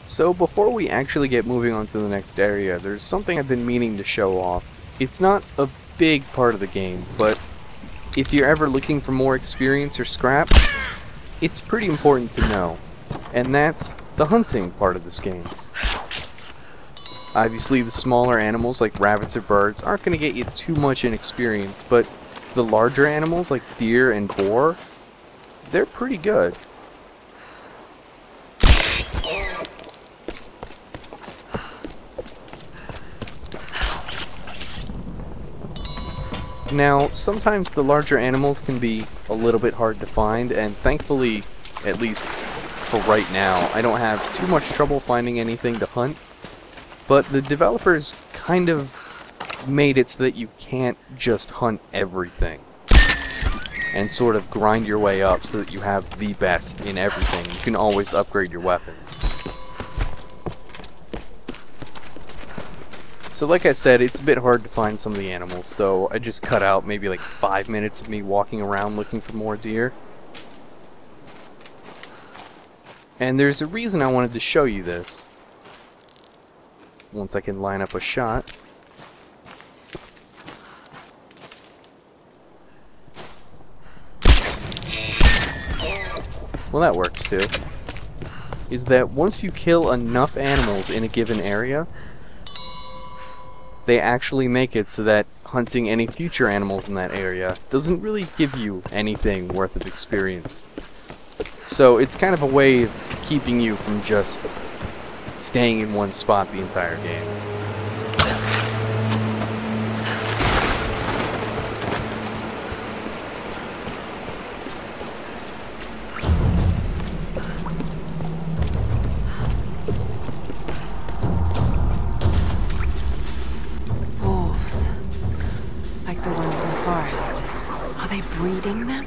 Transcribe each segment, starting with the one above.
So before we actually get moving on to the next area, there's something I've been meaning to show off. It's not a big part of the game, but if you're ever looking for more experience or scrap, it's pretty important to know. And that's the hunting part of this game. Obviously the smaller animals like rabbits or birds aren't going to get you too much in experience, but the larger animals like deer and boar, they're pretty good. Now, sometimes the larger animals can be a little bit hard to find, and thankfully, at least for right now, I don't have too much trouble finding anything to hunt. But the developers kind of made it so that you can't just hunt everything and sort of grind your way up so that you have the best in everything. You can always upgrade your weapons. So like I said, it's a bit hard to find some of the animals, so I just cut out maybe like 5 minutes of me walking around looking for more deer. And there's a reason I wanted to show you this. Once I can line up a shot. Well, that works too. Is that once you kill enough animals in a given area, they actually make it so that hunting any future animals in that area doesn't really give you anything worth of experience. So it's kind of a way of keeping you from just staying in one spot the entire game. Wolves. Like the ones in the forest. Are they breeding them?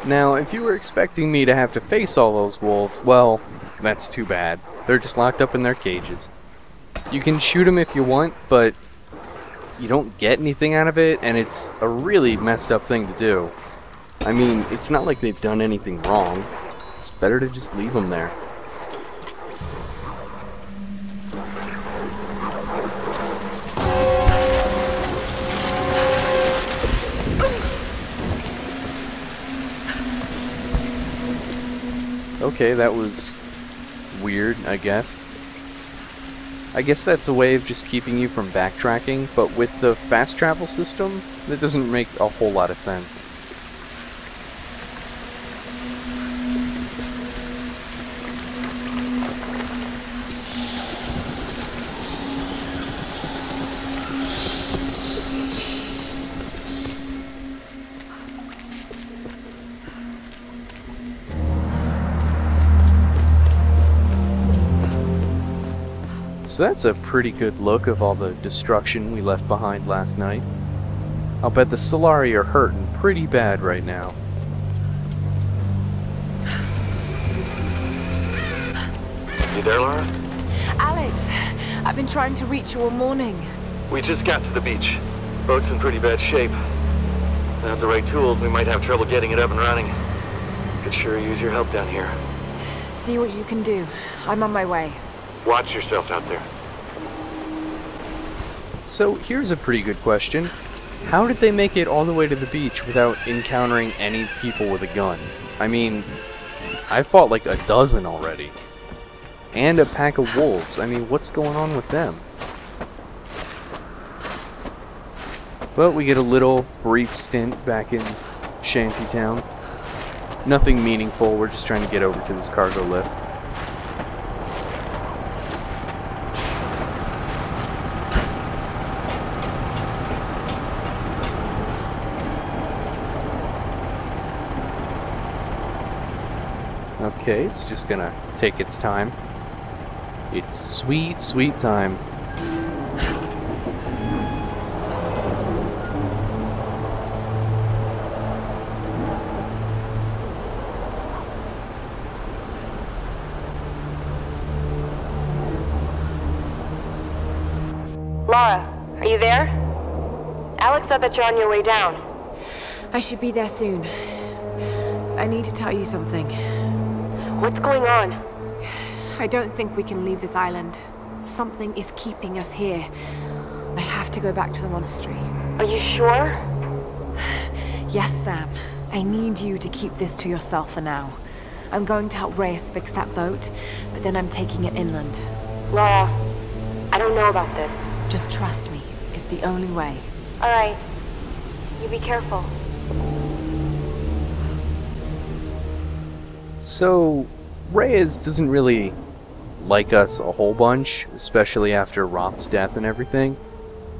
Now, if you were expecting me to have to face all those wolves, well, that's too bad. They're just locked up in their cages. You can shoot them if you want, but you don't get anything out of it, and it's a really messed up thing to do. I mean, it's not like they've done anything wrong. It's better to just leave them there. Okay, that was weird, I guess. I guess that's a way of just keeping you from backtracking, but with the fast travel system, that doesn't make a whole lot of sense. So that's a pretty good look of all the destruction we left behind last night. I'll bet the Solari are hurting pretty bad right now. You there, Laura? Alex, I've been trying to reach you all morning. We just got to the beach. Boat's in pretty bad shape. Without the right tools, we might have trouble getting it up and running. Could sure use your help down here. See what you can do. I'm on my way. Watch yourself out there. So here's a pretty good question. How did they make it all the way to the beach without encountering any people with a gun? I mean, I fought like a dozen already. And a pack of wolves. I mean, what's going on with them? But we get a little brief stint back in Shantytown. Nothing meaningful, we're just trying to get over to this cargo lift. Okay, it's just gonna take its time. It's sweet, sweet time. Lara, are you there? Alex said that you're on your way down. I should be there soon. I need to tell you something. What's going on? I don't think we can leave this island. Something is keeping us here. I have to go back to the monastery. Are you sure? Yes, Sam. I need you to keep this to yourself for now. I'm going to help Reyes fix that boat, but then I'm taking it inland. Lara, I don't know about this. Just trust me. It's the only way. All right. You be careful. So, Reyes doesn't really like us a whole bunch, especially after Roth's death and everything.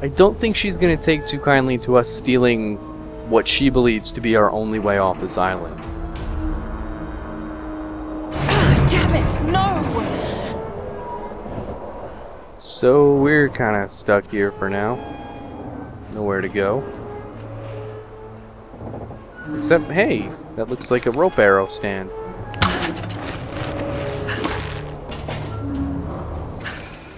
I don't think she's going to take too kindly to us stealing what she believes to be our only way off this island. Damn it, no! So we're kind of stuck here for now. Nowhere to go. Except, hey, that looks like a rope arrow stand.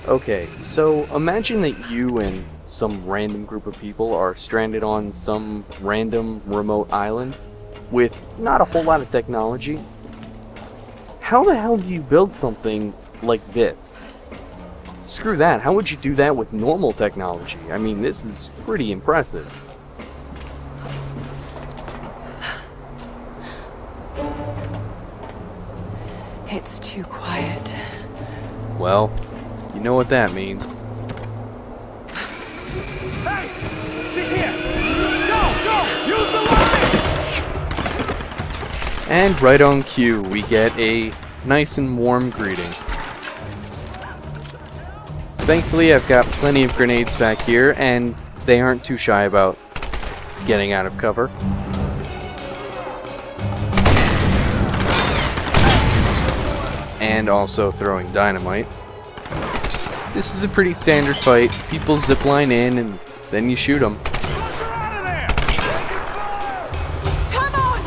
Okay, so imagine that you and some random group of people are stranded on some random remote island with not a whole lot of technology. How the hell do you build something like this? Screw that, how would you do that with normal technology? I mean, this is pretty impressive. It's too quiet. Well, you know what that means. Hey! She's here! Go! Go! Use the line! And right on cue, we get a nice and warm greeting. Thankfully, I've got plenty of grenades back here, and they aren't too shy about getting out of cover. And also throwing dynamite. This is a pretty standard fight. People zipline in, and then you shoot them. Come on!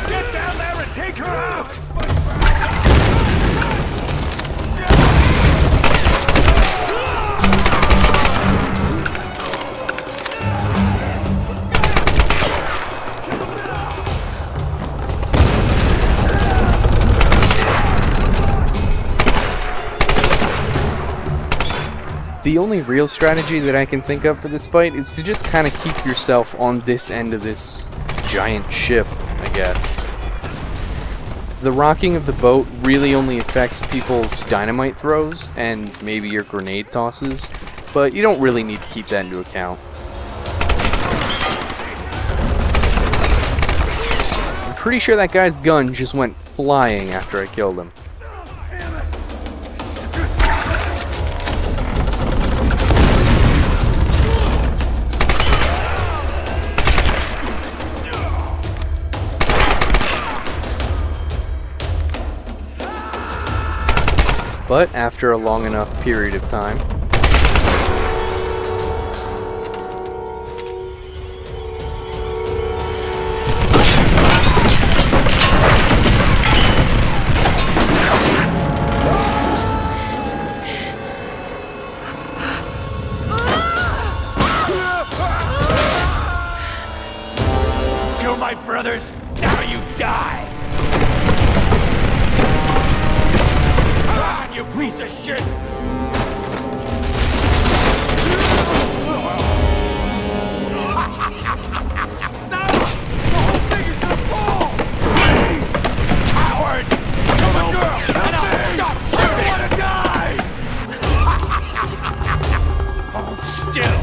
Get down there and take her out! The only real strategy that I can think of for this fight is to just kind of keep yourself on this end of this giant ship, I guess. The rocking of the boat really only affects people's dynamite throws and maybe your grenade tosses, but you don't really need to keep that into account. I'm pretty sure that guy's gun just went flying after I killed him. But after a long enough period of time, Kill my brothers, now you die! You piece of shit! Stop! The whole thing is gonna fall! Please! Coward! Kill the girl! And I'll stop shooting! I wanna die! Hold still!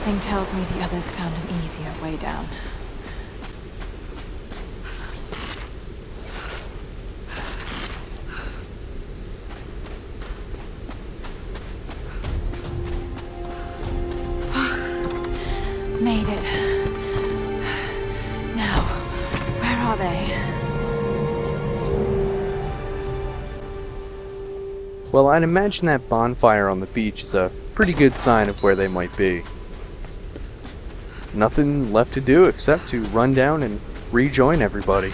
Something tells me the others found an easier way down. Made it. Now, where are they? Well, I'd imagine that bonfire on the beach is a pretty good sign of where they might be. Nothing left to do except to run down and rejoin everybody.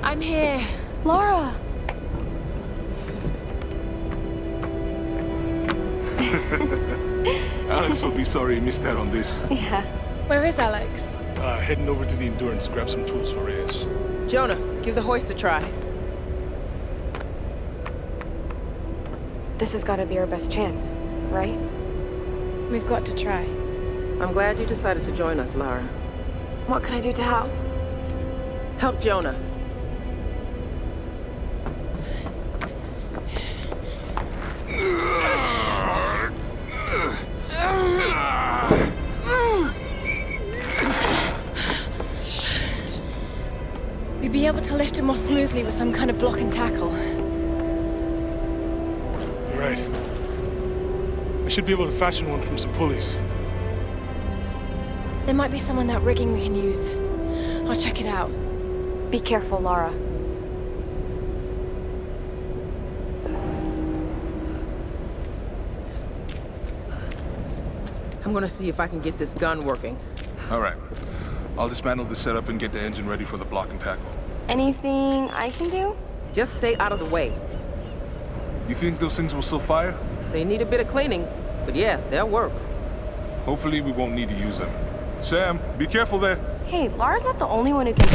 I'm here. Laura! Alex will be sorry he missed out on this. Yeah. Where is Alex? Heading over to the Endurance to grab some tools for Reyes. Jonah, give the hoist a try. This has got to be our best chance, right? We've got to try. I'm glad you decided to join us, Lara. What can I do to help? Help Jonah. Shit. We'd be able to lift him more smoothly with some kind of block and tackle. You're right. I should be able to fashion one from some pulleys. There might be some on that rigging we can use. I'll check it out. Be careful, Lara. I'm gonna see if I can get this gun working. All right. I'll dismantle the setup and get the engine ready for the block and tackle. Anything I can do? Just stay out of the way. You think those things will still fire? They need a bit of cleaning, but yeah, they'll work. Hopefully we won't need to use them. Sam, be careful there. Hey, Lara's not the only one who can...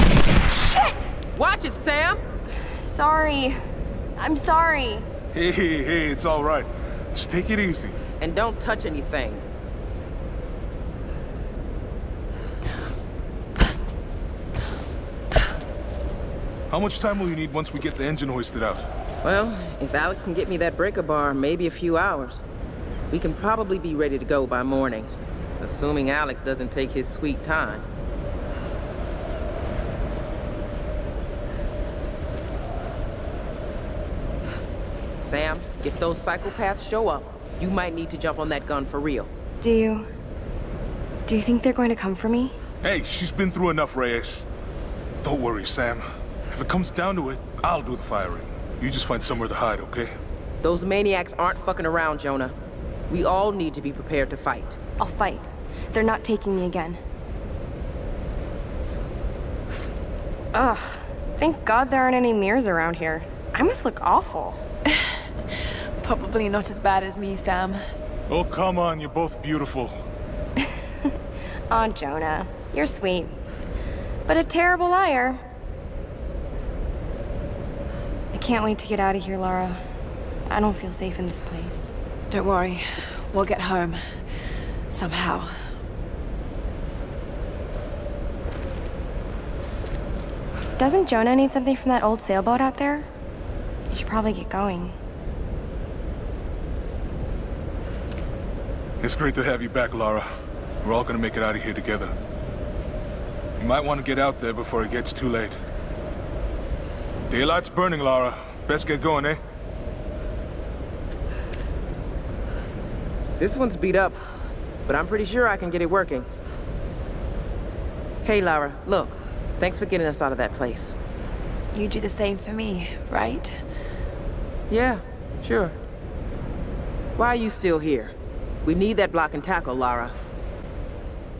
Shit! Watch it, Sam! Sorry. I'm sorry. Hey, it's all right. Just take it easy. And don't touch anything. How much time will you need once we get the engine hoisted out? Well, if Alex can get me that breaker bar, maybe a few hours. We can probably be ready to go by morning. Assuming Alex doesn't take his sweet time. Sam, if those psychopaths show up, you might need to jump on that gun for real. Do you think they're going to come for me? Hey, she's been through enough, Reyes. Don't worry, Sam. If it comes down to it, I'll do the firing. You just find somewhere to hide, okay? Those maniacs aren't fucking around, Jonah. We all need to be prepared to fight. I'll fight. They're not taking me again. Ugh. Thank God there aren't any mirrors around here. I must look awful. Probably not as bad as me, Sam. Oh, come on, you're both beautiful. Aw, Jonah. You're sweet. But a terrible liar. I can't wait to get out of here, Lara. I don't feel safe in this place. Don't worry. We'll get home. Somehow. Doesn't Jonah need something from that old sailboat out there? You should probably get going. It's great to have you back, Lara. We're all gonna make it out of here together. You might want to get out there before it gets too late. Daylight's burning, Lara. Best get going, eh? This one's beat up, but I'm pretty sure I can get it working. Hey, Lara, look. Thanks for getting us out of that place. You do the same for me, right? Yeah, sure. Why are you still here? We need that block and tackle, Lara.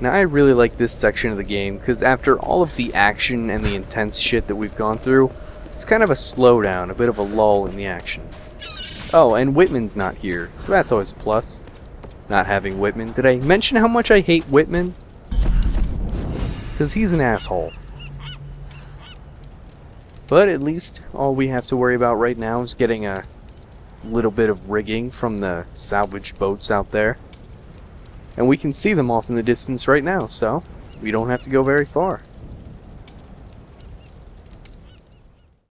Now I really like this section of the game because after all of the action and the intense shit that we've gone through, it's kind of a slowdown, a bit of a lull in the action. Oh, and Whitman's not here, so that's always a plus. Not having Whitman. Did I mention how much I hate Whitman? because he's an asshole. But at least all we have to worry about right now is getting a little bit of rigging from the salvaged boats out there. And we can see them off in the distance right now, so we don't have to go very far.